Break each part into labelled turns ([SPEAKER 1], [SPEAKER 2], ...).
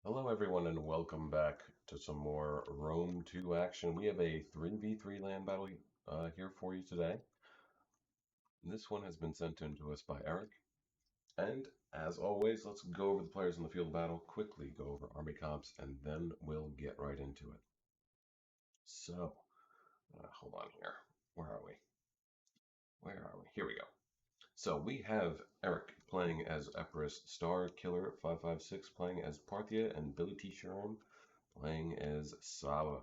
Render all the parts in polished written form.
[SPEAKER 1] Hello everyone and welcome back to some more Rome 2 action. We have a 3v3 land battle here for you today. This one has been sent in to us by Eric. And as always, let's go over the players in the field of battle, quickly go over army comps, and then we'll get right into it. So, hold on here. Where are we? Where are we? Here we go. So we have Eric playing as Epirus Star Killer 556, playing as Parthia, and Billy T. Sherm playing as Saba.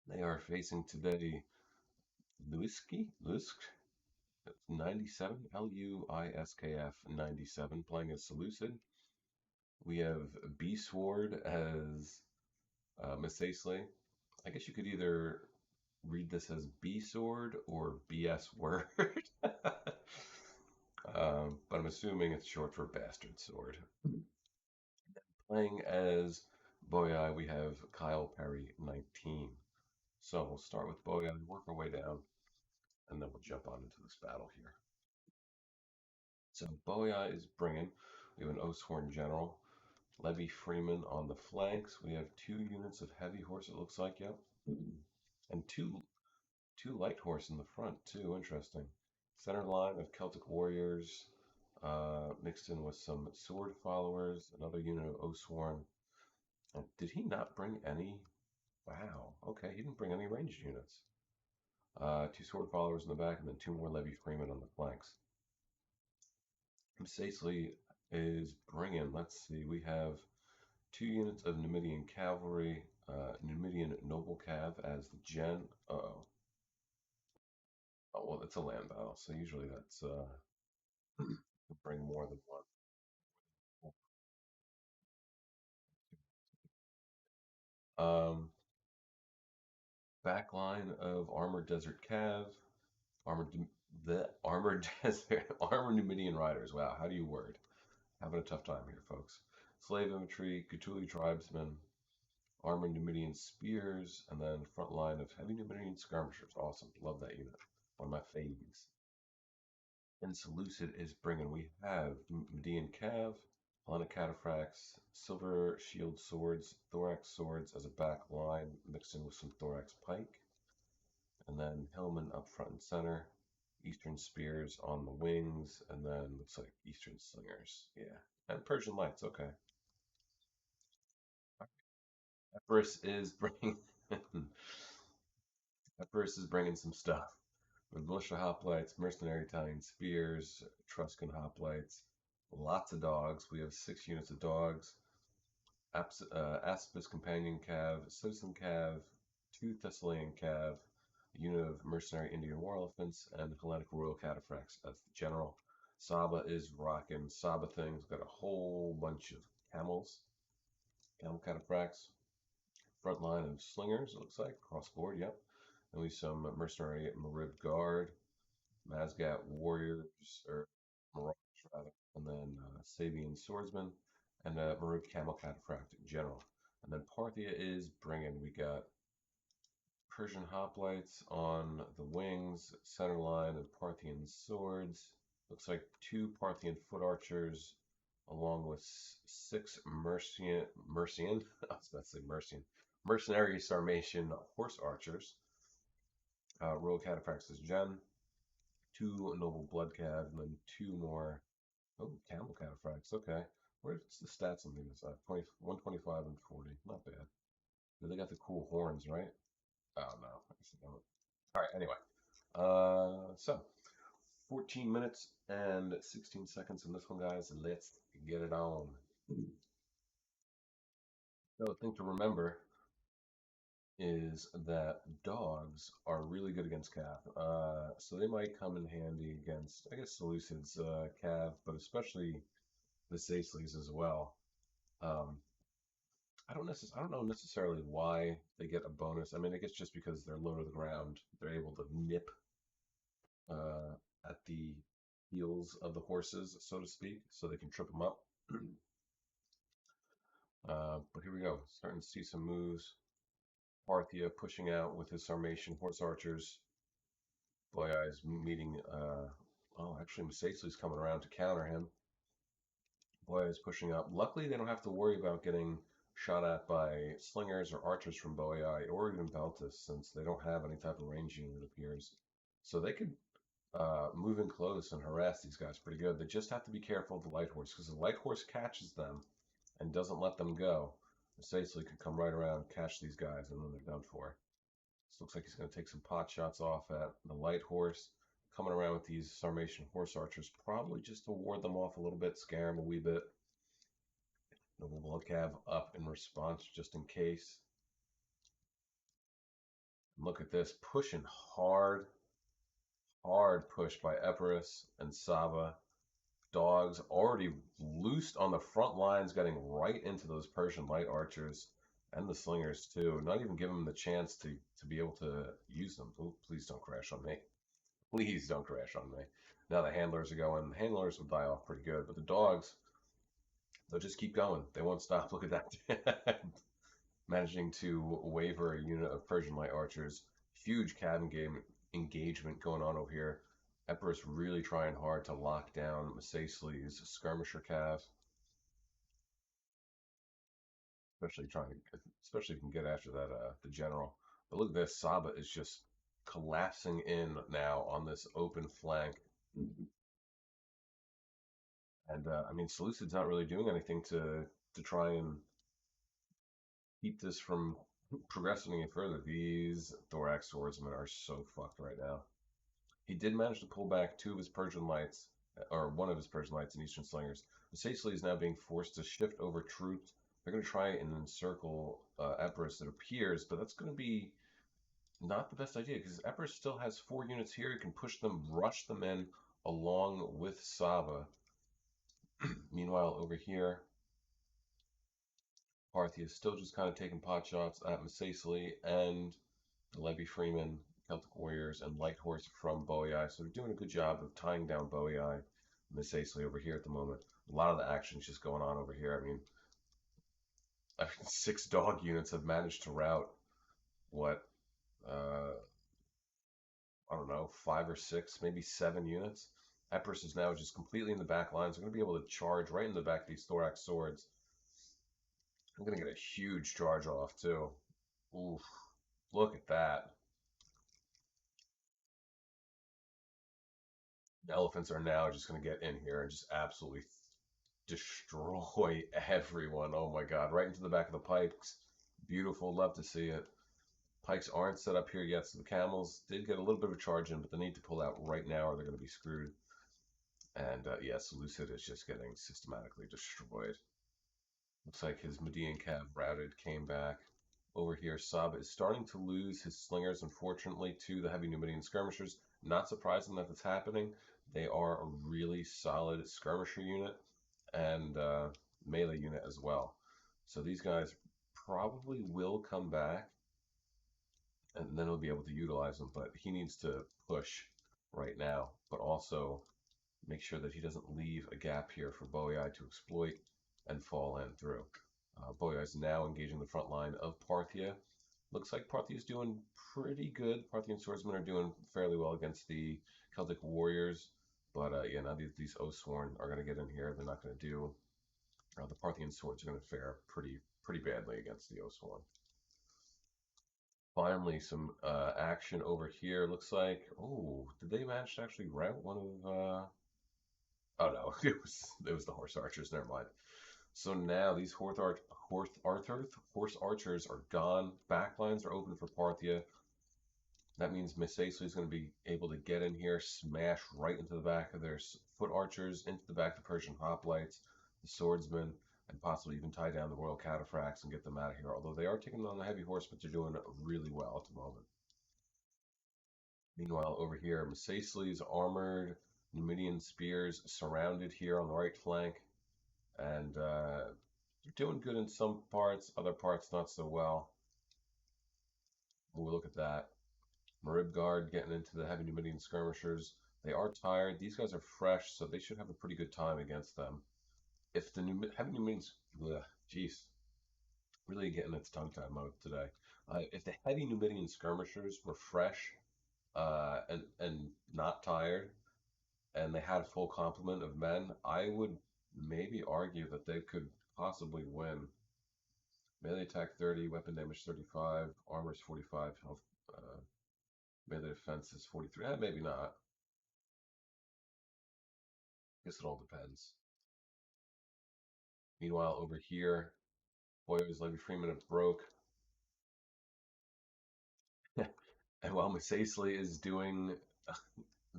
[SPEAKER 1] They are facing today Luisk 97, Luiskf 97, playing as Seleucid. We have B Sword as Miss Aisley. I guess you could either read this as B Sword or BS Word. But I'm assuming it's short for Bastard Sword. Playing as Boyai, we have Kyle Perry 19. So we'll start with Boyai, work our way down, and then we'll jump on into this battle here. So Boya is bringing. We have an Oathsworn General. Levy Freeman on the flanks. We have 2 units of heavy horse, it looks like, yep. And two light horse in the front, too. Interesting. Center line of Celtic Warriors, mixed in with some sword followers, another unit of Oathsworn. And did he not bring any? Wow, okay, he didn't bring any ranged units. 2 sword followers in the back, and then 2 more Levy Freeman on the flanks. Sacely is bringing, let's see, we have 2 units of Numidian cavalry, Numidian noble cav as the gen. Uh-oh. Oh, well, it's a land battle, so usually that's bring more than one. Back line of armored desert cav, armored the armored desert armored Numidian riders. Wow, how do you word? Having a tough time here, folks. Slave infantry, Cthulhu tribesmen, armored Numidian spears, and then front line of heavy Numidian skirmishers. Awesome. Love that unit. One of my faves. And Seleucid is bringing. We have Median Cav, Hellenic Cataphracts, Silver Shield Swords, Thorax Swords as a back line, mixed in with some Thorax Pike. And then Hillman up front and center. Eastern Spears on the wings, and then looks like Eastern Slingers. Yeah. And Persian Lights. Okay. Epirus is bringing. Epirus is bringing some stuff. With militia hoplites, mercenary Italian spears, Etruscan hoplites, lots of dogs. We have 6 units of dogs, Aspis companion cav, citizen cav, 2 Thessalian cav, a unit of mercenary Indian war elephants, and Hellenic royal cataphracts as the general. Saba is rocking Saba things. Got a whole bunch of camels, camel cataphracts, front line of slingers, it looks like, cross board, yep. And we have some mercenary Marib guard, Mazgat warriors, or marauders rather, and then Sabian swordsman, and Marib camel cataphract general. And then Parthia is bringing. We got Persian hoplites on the wings, center line of Parthian swords. Looks like 2 Parthian foot archers, along with 6 Mercian, I was about to say Mercian, mercenary Sarmatian horse archers. Royal cataphracts is Gen, 2 noble blood cav, and then 2 more. Oh, camel cataphracts. Okay. Where's the stats on these? 125 and 40. Not bad. They got the cool horns, right? Oh, no. I guess they don't. All right. Anyway. So 14 minutes and 16 seconds in this one, guys. Let's get it on. So, the thing to remember is that dogs are really good against Cav. So they might come in handy against, I guess, Seleucid's Cav, but especially the Saisleys as well. Um, I don't know necessarily why they get a bonus. I mean, I guess just because they're low to the ground, they're able to nip uh, at the heels of the horses, so to speak, so they can trip them up. But here we go, starting to see some moves. Parthia pushing out with his Sarmatian horse archers. Boyai is meeting. Oh, actually, Masaisley's coming around to counter him. Boya is pushing up. Luckily, they don't have to worry about getting shot at by slingers or archers from Boei or even Beltis, since they don't have any type of range unit, it appears. So they could move in close and harass these guys pretty good. They just have to be careful of the light horse, because the light horse catches them and doesn't let them go. Sacely could come right around, catch these guys, and then they're done for. This looks like he's going to take some pot shots off at the light horse. Coming around with these Sarmatian horse archers, probably just to ward them off a little bit, scare them a wee bit. The little cav up in response just in case. Look at this, pushing hard, hard push by Epirus and Saba. Dogs already loosed on the front lines, getting right into those Persian light archers and the slingers too. Not even giving them the chance to be able to use them. Oh, please don't crash on me. Please don't crash on me. Now the handlers are going. The handlers will die off pretty good, but the dogs, they'll just keep going. They won't stop. Look at that. Managing to waver a unit of Persian light archers. Huge cabin game engagement going on over here. Epirus really trying hard to lock down Masacely's skirmisher cav, especially if you can get after that the general. But look at this, Saba is just collapsing in now on this open flank. And I mean, Seleucid's not really doing anything to try and keep this from progressing any further. These Thorax swordsmen are so fucked right now. He did manage to pull back two of his Persian lights, or one of his Persian lights and Eastern slingers. Sacely is now being forced to shift over troops. They're going to try and encircle Epirus, it appears, but that's going to be not the best idea because Epirus still has 4 units here. He can push them, rush them in along with Saba. Meanwhile, over here, Parthia is still just kind of taking pot shots at Masacely and Levy Freeman, Celtic Warriors, and Light Horse from Boei. So they're doing a good job of tying down Boei. Masacely over here at the moment. A lot of the action's just going on over here. I mean 6 dog units have managed to rout what I don't know, 5 or 6, maybe 7 units. Epirus is now just completely in the back lines. I'm going to be able to charge right in the back of these Thorax swords. I'm going to get a huge charge off too. Oof, look at that. The elephants are now just going to get in here and just absolutely destroy everyone. Oh my god, right into the back of the pikes. Beautiful, love to see it. Pikes aren't set up here yet, so the camels did get a little bit of a charge in, but they need to pull out right now or they're going to be screwed. And yes, Lucid is just getting systematically destroyed. Looks like his Median cav routed, came back. Over here, Saba is starting to lose his slingers, unfortunately, to the heavy Numidian skirmishers. Not surprising that that's happening. They are a really solid skirmisher unit and melee unit as well. So these guys probably will come back and then he'll be able to utilize them, but he needs to push right now, but also make sure that he doesn't leave a gap here for Boei to exploit and fall in through. Boei is now engaging the front line of Parthia. Looks like Parthia is doing pretty good. Parthian swordsmen are doing fairly well against the Celtic warriors, but yeah, now these Oathsworn are going to get in here. They're not going to do. The Parthian swords are going to fare pretty badly against the Oathsworn. Finally, some action over here. Looks like, oh, did they manage to actually rout one of? Oh no, it was the horse archers. Never mind. So now these horse archers are gone. Backlines are open for Parthia. That means Masacely is going to be able to get in here, smash right into the back of their foot archers, into the back of the Persian hoplites, the swordsmen, and possibly even tie down the royal cataphracts and get them out of here. Although they are taking on the heavy horse, but they're doing really well at the moment. Meanwhile, over here, Masacely's armored Numidian spears surrounded here on the right flank, and they're doing good in some parts, other parts not so well. We'll look at that. Maribgard getting into the heavy Numidian skirmishers. They are tired. These guys are fresh, so they should have a pretty good time against them. If the heavy Numidians, jeez, really getting its tongue-tied mode today. If the heavy Numidian skirmishers were fresh and not tired, and they had a full complement of men, I would maybe argue that they could possibly win. Melee attack 30, weapon damage 35, armor is 45, health, melee defense is 43. Maybe not. Guess it all depends. Meanwhile, over here, boy, it was Levy Freeman it broke. And while Masacely is doing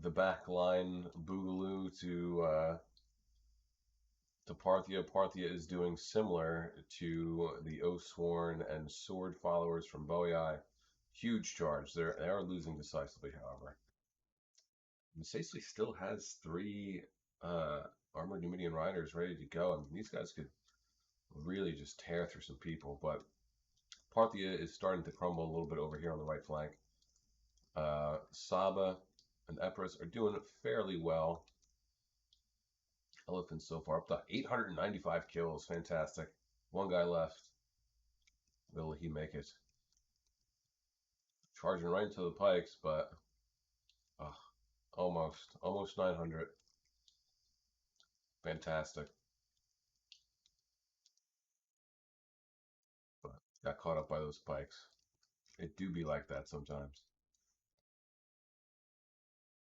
[SPEAKER 1] the back line boogaloo to Parthia, Parthia is doing similar to the Oathsworn and Sword followers from Boei. Huge charge. They are losing decisively, however. Masacely still has 3 uh, Armored Numidian Riders ready to go. I mean, these guys could really just tear through some people, but Parthia is starting to crumble a little bit over here on the right flank. Saba and Epirus are doing fairly well. Elephants so far up to 895 kills. Fantastic. One guy left. Will he make it? Charging right into the pikes, but almost 900. Fantastic. But got caught up by those pikes. It do be like that sometimes.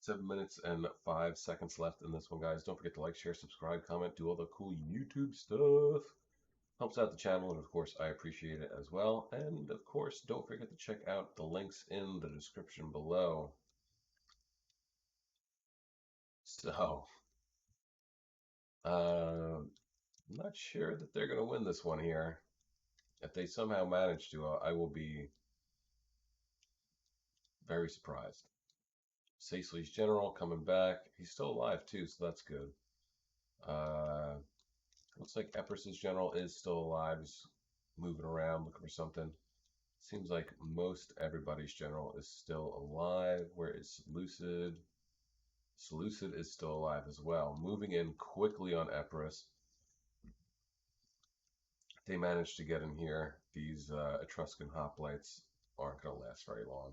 [SPEAKER 1] 7 minutes and 5 seconds left in this one, guys. Don't forget to like, share, subscribe, comment, do all the cool YouTube stuff. Helps out the channel, and of course, I appreciate it as well. And of course, don't forget to check out the links in the description below. So, I'm not sure that they're going to win this one here. If they somehow manage to, I will be very surprised. Sacely's general coming back. He's still alive too, so that's good. Looks like Epirus's general is still alive. He's moving around looking for something. Seems like most everybody's general is still alive. Where is Seleucid? Seleucid is still alive as well. Moving in quickly on Epirus. They managed to get in here. These Etruscan hoplites aren't going to last very long.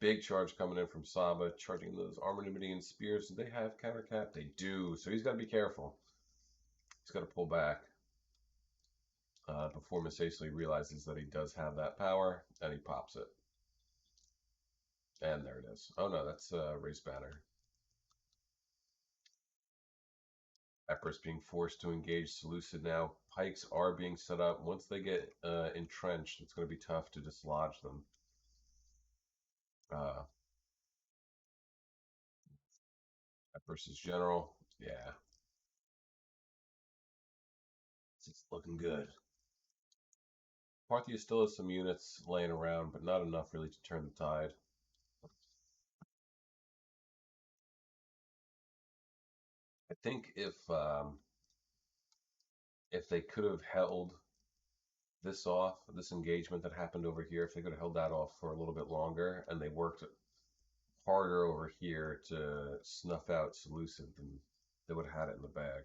[SPEAKER 1] Big charge coming in from Saba, charging those Armored Numidian spears. Do they have countercap? They do, so he's got to be careful. He's got to pull back before Masacely realizes that he does have that power, and he pops it. And there it is. Oh no, that's Race Banner. Epirus being forced to engage Seleucid now. Pikes are being set up. Once they get entrenched, it's going to be tough to dislodge them. Epirus's general, yeah. It's looking good. Parthia still has some units laying around, but not enough really to turn the tide. I think if they could have held this off, this engagement that happened over here, if they could have held that off for a little bit longer, and they worked harder over here to snuff out Seleucid, then they would have had it in the bag.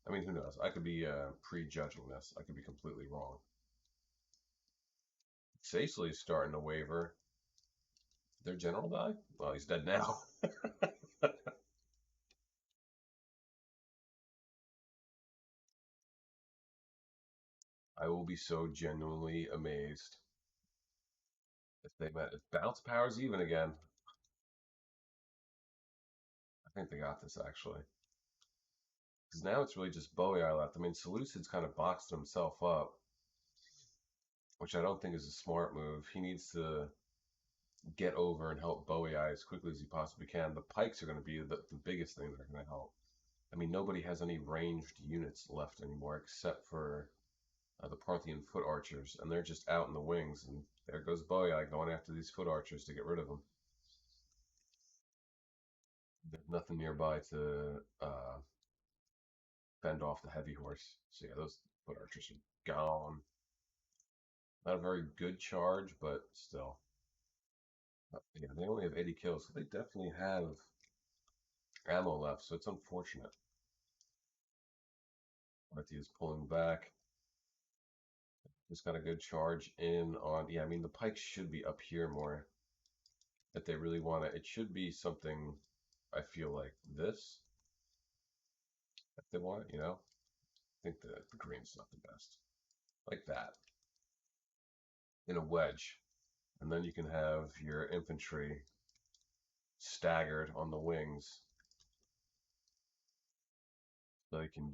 [SPEAKER 1] I mean, who knows? I could be prejudging this. I could be completely wrong. Sacely's starting to waver. Their general die? Well, he's dead now. I will be so genuinely amazed if they met. If bounce power's even again. I think they got this actually. Because now it's really just Boei left. I mean, Seleucid's kind of boxed himself up, which I don't think is a smart move. He needs to get over and help Boei as quickly as he possibly can. The pikes are going to be the biggest thing that are going to help. I mean, nobody has any ranged units left anymore except for the Parthian foot archers, and they're just out in the wings. And there goes Boei going after these foot archers to get rid of them. There's nothing nearby to fend off the heavy horse. So yeah, those foot archers are gone. Not a very good charge, but still. Yeah, they only have 80 kills, so they definitely have ammo left, so it's unfortunate. Marty is pulling back. Just got a good charge in on, yeah, I mean, the pikes should be up here more if they really want to. It should be something, I feel like, this, if they want it, you know? think the green's not the best. Like that, in a wedge. And then you can have your infantry staggered on the wings so they can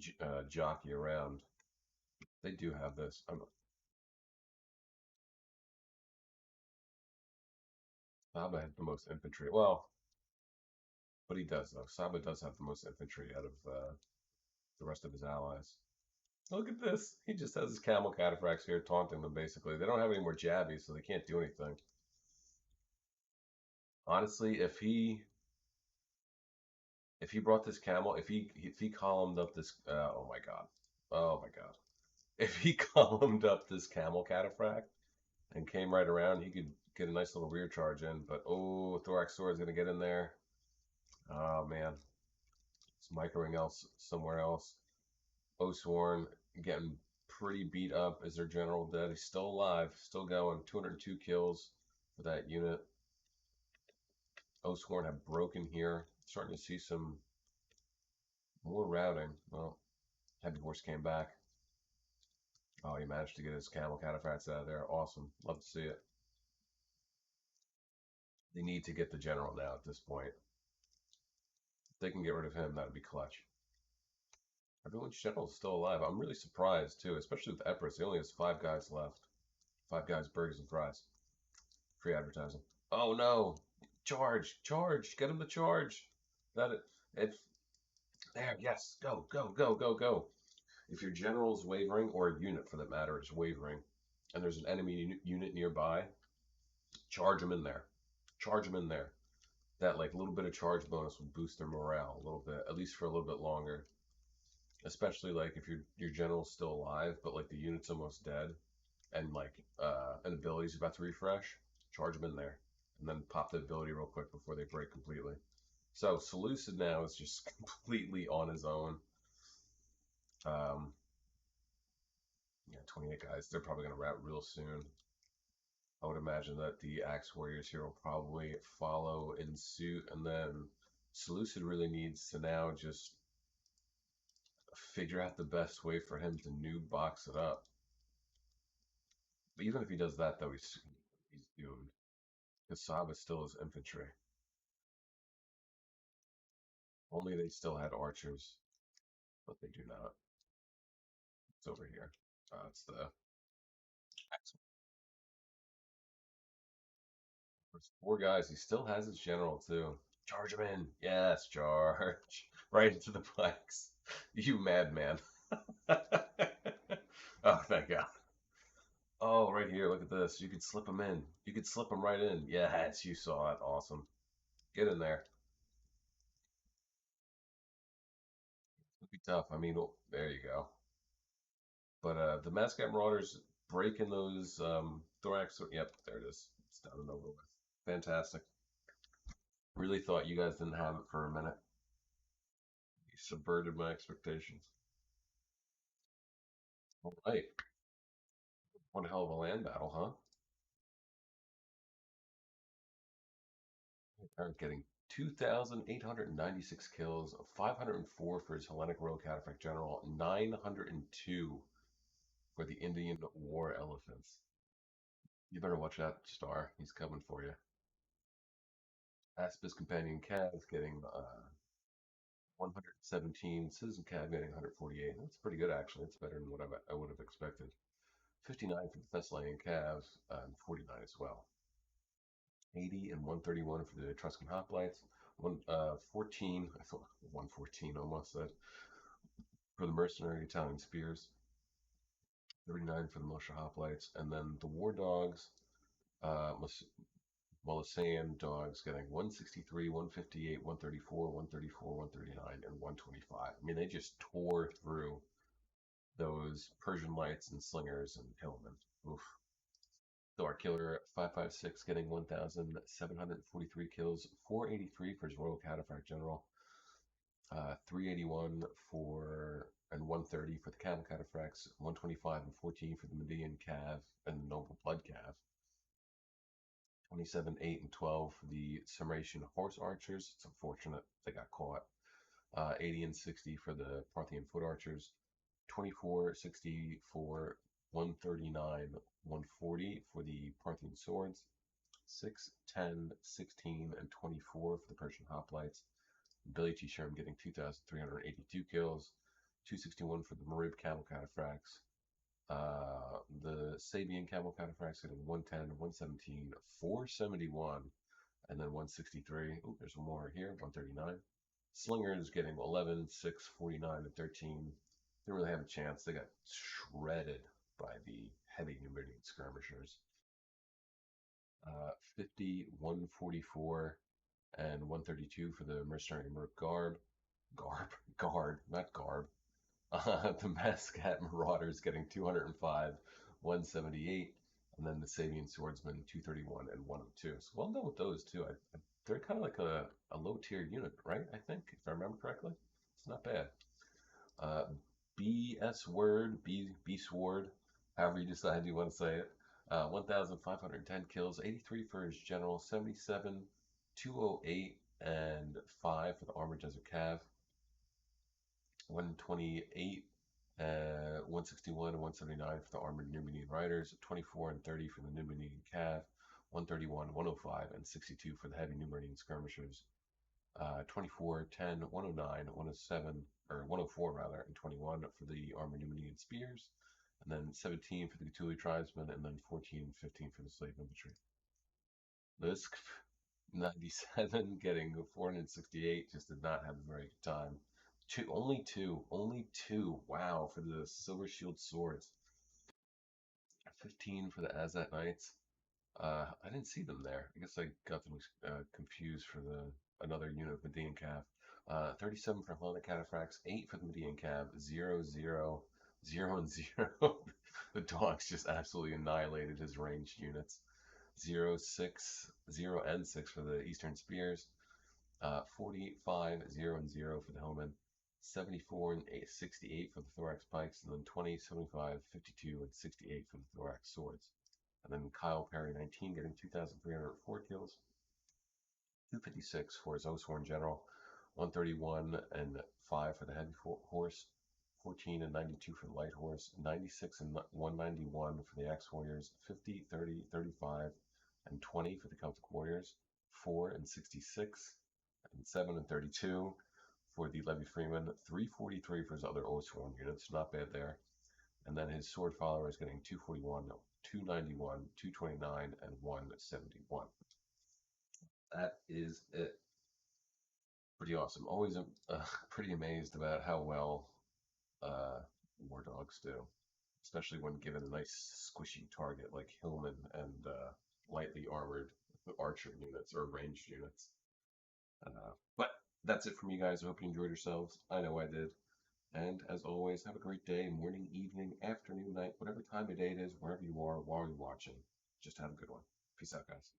[SPEAKER 1] jockey around. They do have this. Saba has the most infantry. Well, but he does though. Saba does have the most infantry out of the rest of his allies. Look at this. He just has his camel cataphracts here taunting them basically. They don't have any more jabbies, so they can't do anything. Honestly, if he brought this camel, if he columned up this oh my god. Oh my god. If he columned up this camel cataphract and came right around, he could get a nice little rear charge in. But oh, Thorax Sword is gonna get in there. Oh man. It's microing else somewhere else. Osworn getting pretty beat up. Is their general dead? He's still alive, still going. 202 kills for that unit. Osworn have broken here. Starting to see some more routing. Well, Heavy Horse came back. Oh, he managed to get his camel cataphracts out of there. Awesome. Love to see it. They need to get the general now at this point. If they can get rid of him, that would be clutch. Everyone's general is still alive. I'm really surprised, too, especially with Epirus. He only has 5 guys left. 5 guys, burgers, and fries. Free advertising. Oh, no. Charge. Charge. Get him to charge. That it. If there. Yes. Go. Go. Go. Go. Go. If your general's wavering, or a unit for that matter is wavering, and there's an enemy unit nearby, charge them in there. Charge them in there. That like little bit of charge bonus will boost their morale a little bit, at least for a little bit longer. Especially like if your general's still alive, but like the unit's almost dead, and like an ability's about to refresh, charge them in there, and then pop the ability real quick before they break completely. So Seleucid now is just completely on his own. Um, yeah, 28 guys. They're probably gonna rout real soon. I would imagine that the Axe Warriors here will probably follow in suit, and then Seleucid really needs to now just figure out the best way for him to noob box it up. But even if he does that, though, he's doomed. Because Saba still is infantry. Only they still had archers, but they do not. It's over here. It's the Axe. There's 4 guys. He still has his general, too. Charge him in. Yes, charge. Right into the planks. You madman. Oh, thank God. Oh, right here. Look at this. You could slip him in. You could slip him right in. Yes, you saw it. Awesome. Get in there. It'd be tough. I mean, oh, there you go. But the Mascot Marauders breaking those thorax. Yep, there it is. It's done and over with. Fantastic. Really thought you guys didn't have it for a minute. You subverted my expectations. All right. One hell of a land battle, huh? Eric getting 2,896 kills, 504 for his Hellenic Royal Cataphract General, 902 for the Indian War Elephants. You better watch that star. He's coming for you. Aspis Companion Cav getting 117. Citizen Cav getting 148. That's pretty good, actually. It's better than what I would have expected. 59 for the Thessalian Cav, and 49 as well. 80 and 131 for the Etruscan Hoplites. 14, I thought 114 almost said, for the Mercenary Italian Spears. 39 for the Militia Hoplites. And then the War Dogs, Molossean Dogs getting 163, 158, 134, 134, 139, and 125. I mean, they just tore through those Persian Lights and Slingers and Hillmen. Oof. The Artillery 556 getting 1,743 kills, 483 for his Royal Cataphract General, 381 for and 130 for the Camel Cataphracts, 125 and 14 for the Median Cav and the Noble Blood Cav, 27, 8, and 12 for the Sarmatian Horse Archers. It's unfortunate they got caught. 80 and 60 for the Parthian Foot Archers, 24, 64, 139, 140 for the Parthian swords, 6, 10, 16, and 24 for the Persian hoplites. Billy T. Sherm getting 2,382 kills, 261 for the Marib camel cataphracts. The Sabian camel cataphracts getting 110, 117, 471, and then 163. Oh, there's one more here, 139. Slingers getting 11, 6, 49, and 13. Didn't really have a chance. They got shredded by the heavy Numidian skirmishers. 50, 144, and 132 for the mercenary merc guard, not garb. The Mascat Marauders getting 205, 178, and then the Sabian Swordsman 231 and 102. So well done with those two. They're kind of like a low tier unit, right? I think, if I remember correctly. It's not bad. Uh, BS Word, B Sword, however you decide you want to say it. 1,510 kills, 83 for his general, 77, 208, and 5 for the Armored Desert Cav. 128, 161 and 179 for the Armored Numidian Riders, 24 and 30 for the Numidian Cav, 131, 105, and 62 for the Heavy Numidian Skirmishers, 24, 10, 109, 107, or 104 rather, and 21 for the Armored Numidian Spears, and then 17 for the Gatuli Tribesmen, and then 14 and 15 for the Slave Infantry. Lisk, 97, getting 468, just did not have a very good time. Only two. Wow, for the Silver Shield Swords. 15 for the Azat Knights. I didn't see them there. I guess I got them confused for the another unit of Median Cav. 37 for Hellenic Cataphracts, 8 for the Median Cav, 0, 0, 0, and 0. The dogs just absolutely annihilated his ranged units. 0, 6, 0, and 6 for the Eastern Spears. 45, 0, and 0 for the Hillmen. 74 and 68 for the Thorax Pikes, and then 20, 75, 52, and 68 for the Thorax Swords. And then Kyle Perry, 19, getting 2,304 kills, 256 for his Oathsworn General, 131 and 5 for the Heavy Horse, 14 and 92 for the Light Horse, 96 and 191 for the Axe Warriors, 50, 30, 35, and 20 for the Celtic Warriors, 4 and 66, and 7 and 32 for the Levy Freeman, 343 for his other Oathsworn units, not bad there. And then his sword follower is getting 241, 291, 229, and 171. That is it. Pretty awesome. Always pretty amazed about how well War Dogs do, especially when given a nice squishy target like Hillman and lightly armored archer units or ranged units. But that's it from you guys. I hope you enjoyed yourselves. I know I did. And as always, have a great day, morning, evening, afternoon, night, whatever time of day it is, wherever you are while you're watching. Just have a good one. Peace out, guys.